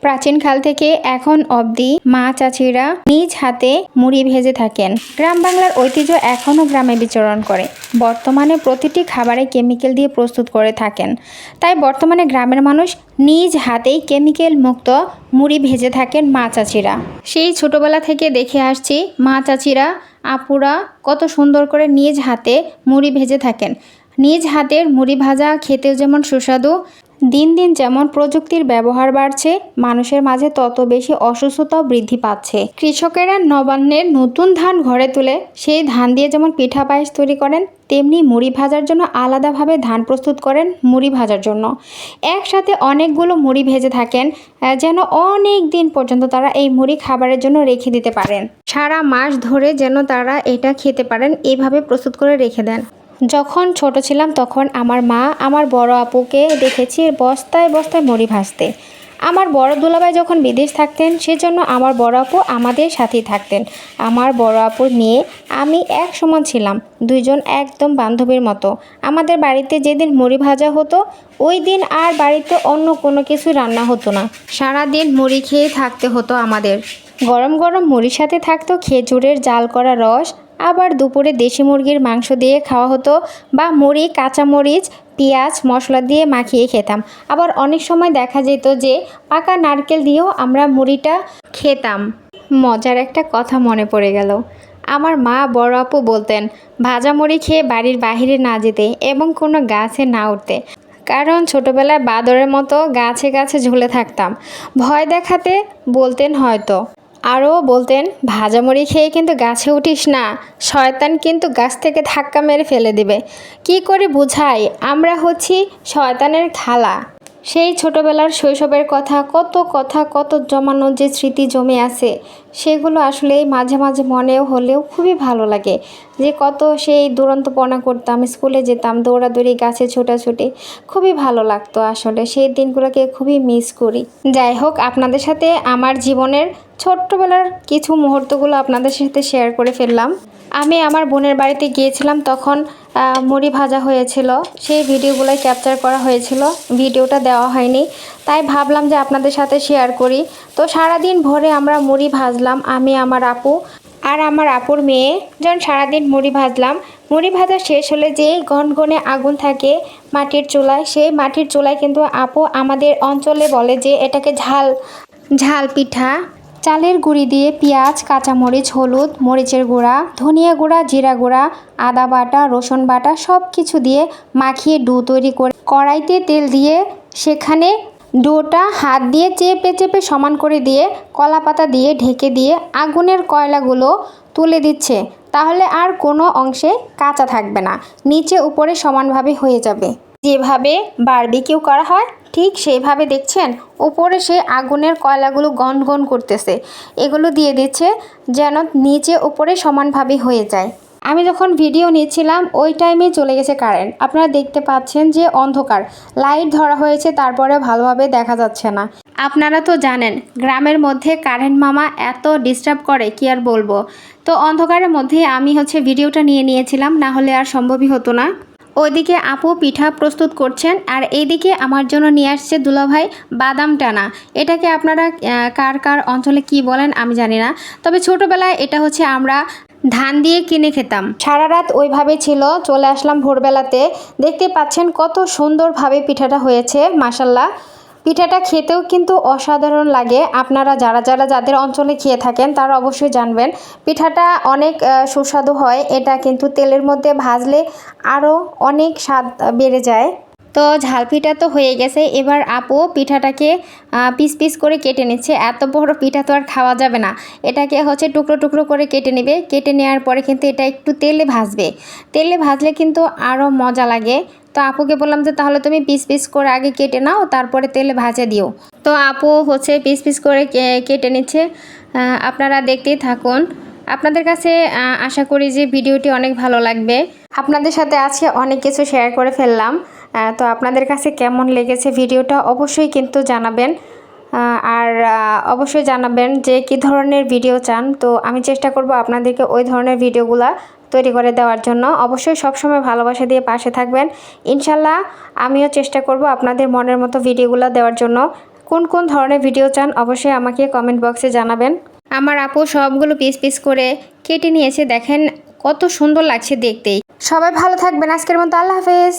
প্রাচীনকাল থেকে এখন অবধি মা চাচিরা নিজ হাতে মুড়ি ভেজে থাকেন। গ্রাম বাংলার ঐতিহ্য এখনও গ্রামে বিচরণ করে। বর্তমানে প্রতিটি খাবারে কেমিক্যাল দিয়ে প্রস্তুত করে থাকেন। তাই বর্তমানে গ্রামের মানুষ নিজ হাতেই কেমিক্যাল মুক্ত মুড়ি ভেজে থাকেন মা চাচিরা। সেই ছোটবেলা থেকে দেখে আসছি মা চাচিরা আপুরা কত সুন্দর করে নিজ হাতে মুড়ি ভেজে থাকেন। নিজ হাতের মুড়ি ভাজা খেতেও যেমন সুস্বাদু, দিন দিন যেমন প্রযুক্তির ব্যবহার বাড়ছে, মানুষের মাঝে তত বেশি অসুস্থতাও বৃদ্ধি পাচ্ছে। কৃষকেরা নবান্নের নতুন ধান ঘরে তুলে সেই ধান দিয়ে যেমন পিঠা পায়েস তৈরি করেন, তেমনি মুড়ি ভাজার জন্য আলাদাভাবে ধান প্রস্তুত করেন মুড়ি ভাজার জন্য। একসাথে অনেকগুলো মুড়ি ভেজে থাকেন যেন অনেক দিন পর্যন্ত তারা এই মুড়ি খাবারের জন্য রেখে দিতে পারেন। সারা মাস ধরে যেন তারা এটা খেতে পারেন, এইভাবে প্রস্তুত করে রেখে দেন। যখন ছোট ছিলাম তখন আমার মা আমার বড় আপুকে দেখেছি বস্তায় বস্তায় মুড়ি ভাজতে। আমার বড় দুলাভাই যখন বিদেশ থাকতেন সেজন্য আমার বড় আপু আমাদের সাথেই থাকতেন। আমার বড় আপুর নিয়ে আমি এক সমান ছিলাম, দুইজন একদম বান্ধবীর মতো। আমাদের বাড়িতে যেদিন মুড়ি ভাজা হতো ওই দিন আর বাড়িতে অন্য কোনো কিছু রান্না হতো না। সারাদিন মুড়ি খেয়ে থাকতে হতো আমাদের। গরম গরম মুড়ির সাথে থাকতো খেজুরের জাল করা রস, আবার দুপুরে দেশি মুরগির মাংস দিয়ে খাওয়া হতো, বা মুড়ি কাঁচামরিচ পেঁয়াজ মশলা দিয়ে মাখিয়ে খেতাম। আবার অনেক সময় দেখা যেত যে পাকা নারকেল দিয়েও আমরা মুড়িটা খেতাম। মজার একটা কথা মনে পড়ে গেল। আমার মা বড় আপু বলতেন ভাজা মুড়ি খেয়ে বাড়ির বাহিরে না যেতে এবং কোনো গাছে না উঠতে, কারণ ছোটবেলায় বাদরের মতো গাছে গাছে ঝুলে থাকতাম। ভয় দেখাতে বলতেন হয়তো। আরও বলতেন ভাজা মুড়ি খেয়ে কিন্তু গাছে উঠিস না, শয়তান কিন্তু গাছ থেকে ধাক্কা মেরে ফেলে দেবে। কি করে বুঝাই আমরা হচ্ছি শয়তানের খালা। সেই ছোটবেলার শৈশবের কত জমানো যে স্মৃতি জমে আছে, সেগুলো আসলে মাঝে মাঝে মনেও হলেও খুবই ভালো লাগে। যে কত সেই দুরন্তপনা করতাম, স্কুলে যেতাম, দৌড়াদৌড়ি, গাছে ছোটাছুটি, খুবই ভালো লাগতো। আসলে সেই দিনগুলোকে খুবই মিস করি। যাই হোক, আপনাদের সাথে আমার জীবনের ছোট্টবেলার কিছু মুহূর্তগুলো আপনাদের সাথে শেয়ার করে ফেললাম। আমি আমার বোনের বাড়িতে গিয়েছিলাম, তখন মুড়ি ভাজা হয়েছিল, সেই ভিডিওগুলোই ক্যাপচার করা হয়েছিল, ভিডিওটা দেওয়া হয়নি, তাই ভাবলাম যে আপনাদের সাথে শেয়ার করি। তো সারাদিন ভোরে আমরা মুড়ি ভাজলাম, আমি, আমার আপু আর আমার আপুর মেয়ে যখন সারাদিন মুড়ি ভাজলাম। মুড়ি ভাজা শেষ হলে যে গনগনে আগুন থাকে মাটির চুলায়, সেই মাটির চুলায় কিন্তু আপু আমাদের অঞ্চলে বলে যে এটাকে ঝাল পিঠা। চালের গুঁড়ি দিয়ে পেঁয়াজ, কাঁচামরিচ, হলুদ, মরিচের গুঁড়া, ধনিয়া গুঁড়া, জিরা গুঁড়া, আদা বাটা, রসুন বাটা সব কিছু দিয়ে মাখিয়ে ডো তৈরি করে কড়াইতে তেল দিয়ে সেখানে ডোটা হাত দিয়ে চেপে চেপে সমান করে দিয়ে কলা পাতা দিয়ে ঢেকে দিয়ে আগুনের কয়লাগুলো তুলে দিচ্ছে। তাহলে আর কোনো অংশে কাঁচা থাকবে না, নিচে উপরে সমানভাবে হয়ে যাবে। যেভাবে বারবিকিউ করা হয় ঠিক সেইভাবে দেখছেন উপরে সেই আগুনের কয়লাগুলো গনগন করতেছে, এগুলো দিয়ে দিচ্ছে যেন নিচে উপরে সমানভাবে হয়ে যায়। আমি যখন ভিডিও নিচ্ছিলাম ওই টাইমে চলে গেছে কারেন্ট। আপনারা দেখতে পাচ্ছেন যে অন্ধকার, লাইট ধরা হয়েছে, তারপরে ভালোভাবে দেখা যাচ্ছে না। আপনারা তো জানেন গ্রামের মধ্যে কারেন্ট মামা এত ডিস্টার্ব করে, কি আর বলবো। তো অন্ধকারের মধ্যে আমি ভিডিওটা নিয়ে নিয়েছিলাম, না হলে আর সম্ভবই হতো না। ওইদিকে আপু পিঠা প্রস্তুত করছেন, আর এইদিকে আমার জন্য নিয়ে আসছে দুলাভাই বাদাম টানা। এটাকে আপনারা কার কার অঞ্চলে কি বলেন আমি জানি না, তবে ছোটোবেলায় এটা আমরা ধান দিয়ে কিনে খেতাম। সারা রাত ওইভাবে ছিল, চলে আসলাম ভোরবেলাতে। দেখতে পাচ্ছেন কত সুন্দরভাবে পিঠাটা হয়েছে, মাশাল্লাহ। পিঠাটা খেতেও কিন্তু অসাধারণ লাগে। আপনারা যাদের অঞ্চলে খেয়ে থাকেন তারা অবশ্যই জানবেন পিঠাটা অনেক সুস্বাদু হয়। এটা কিন্তু তেলের মধ্যে ভাজলে আরও অনেক স্বাদ বেড়ে যায়। তো ঝাল পিঠা তো হয়ে গেছে, এবার আপু পিঠাটাকে পিস পিস করে কেটে নিচ্ছে। এত বড় পিঠা তো আর খাওয়া যাবে না, এটাকে টুকরো টুকরো করে কেটে নেবে। কেটে নেওয়ার পরে কিন্তু এটা একটু তেলে ভাজবে, তেলে ভাজলে কিন্তু আরও মজা লাগে। তো আপুকে বললাম যে তাহলে তুমি পিস পিস করে আগে কেটে নাও, তারপরে তেলে ভাজে দিও। তো আপু পিস পিস করে কেটে নিচ্ছে, আপনারা দেখতেই থাকুন। আপনাদের কাছে আশা করি যে ভিডিওটি অনেক ভালো লাগবে। আপনাদের সাথে আজকে অনেক কিছু শেয়ার করে ফেললাম। তো আপনাদের কাছে কেমন লেগেছে ভিডিওটা অবশ্যই কিন্তু জানাবেন, আর অবশ্যই জানাবেন যে কী ধরনের ভিডিও চান। তো আমি চেষ্টা করব আপনাদেরকে ওই ধরনের ভিডিওগুলো তৈরি করে দেওয়ার জন্য। অবশ্যই সবসময় ভালোবাসা দিয়ে পাশে থাকবেন, ইনশাল্লাহ আমিও চেষ্টা করব আপনাদের মনের মতো ভিডিওগুলো দেওয়ার জন্য। কোন কোন ধরনের ভিডিও চান অবশ্যই আমাকে কমেন্ট বক্সে জানাবেন। আমার আপু সবগুলো পিস পিস করে কেটে নিয়েছে, দেখেন কত সুন্দর লাগছে দেখতেই। সবাই ভালো থাকবেন, আজকের মতো আল্লাহ হাফেজ।